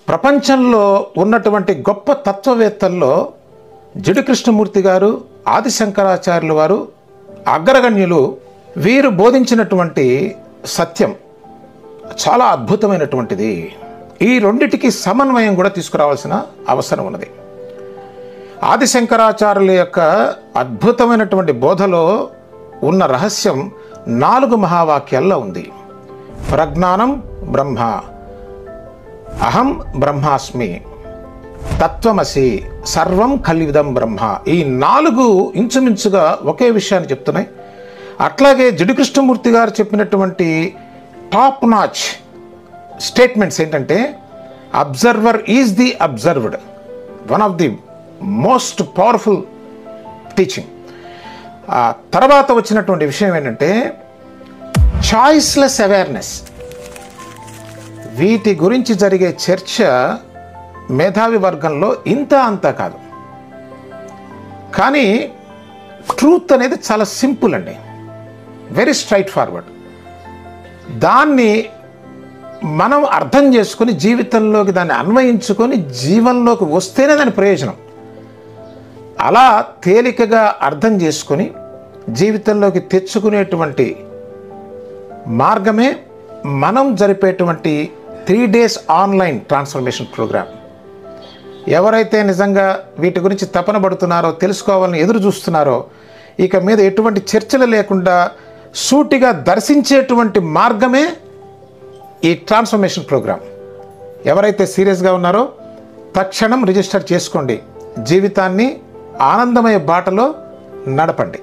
ప్రపంచంలో ఉన్నటువంటి గొప్ప తత్వవేత్తల్లో జిడ్డు కృష్ణమూర్తి గారు, ఆది శంకరాచార్యులు వారు అగ్రగణ్యులు. వీరు బోధించినటువంటి సత్యం చాలా అద్భుతమైనటువంటిది. ఈ రెండిటికి సమన్వయం కూడా తీసుకురావాల్సిన అవసరం ఉన్నది. ఆది శంకరాచార్యుల యొక్క అద్భుతమైనటువంటి బోధలో ఉన్న రహస్యం 4 మహావాక్యాల్లో ఉంది. ప్రజ్ఞానం బ్రహ్మ, అహం బ్రహ్మాస్మి, తత్వమసి, సర్వం కల్విదం బ్రహ్మ. ఈ 4 ఇంచుమించుగా ఒకే విషయాన్ని చెప్తున్నాయి. అట్లాగే జిడ్డు కృష్ణమూర్తి గారు చెప్పినటువంటి టాప్ నాచ్ స్టేట్మెంట్స్ ఏంటంటే, observer is the observed, one of the most powerful teaching. తర్వాత వచ్చినటువంటి విషయం ఏంటంటే చాయిస్లెస్ అవేర్నెస్. వీటి గురించి జరిగే చర్చ మేధావి వర్గంలో ఇంత అంతా కాదు, కానీ ట్రూత్ అనేది చాలా సింపుల్ అండి, వెరీ స్ట్రైట్ ఫార్వర్డ్. దాన్ని మనం అర్థం చేసుకొని జీవితంలోకి దాన్ని అన్వయించుకొని జీవనంలోకి వస్తేనే దాని ప్రయోజనం. అలా తేలికగా అర్థం చేసుకొని జీవితంలోకి తెచ్చుకునేటువంటి మార్గమే మనం జరిపేటువంటి 3 days ఆన్లైన్ ట్రాన్స్ఫర్మేషన్ ప్రోగ్రామ్. ఎవరైతే నిజంగా వీటి గురించి తపన పడుతున్నారో, తెలుసుకోవాలని ఎదురు చూస్తున్నారో, ఇక మీద ఎటువంటి చర్చలు లేకుండా సూటిగా దర్శించేటువంటి మార్గమే ఈ ట్రాన్స్ఫర్మేషన్ ప్రోగ్రామ్. ఎవరైతే సీరియస్గా ఉన్నారో తక్షణం రిజిస్టర్ చేసుకోండి. జీవితాన్ని ఆనందమయ బాటలో నడపండి.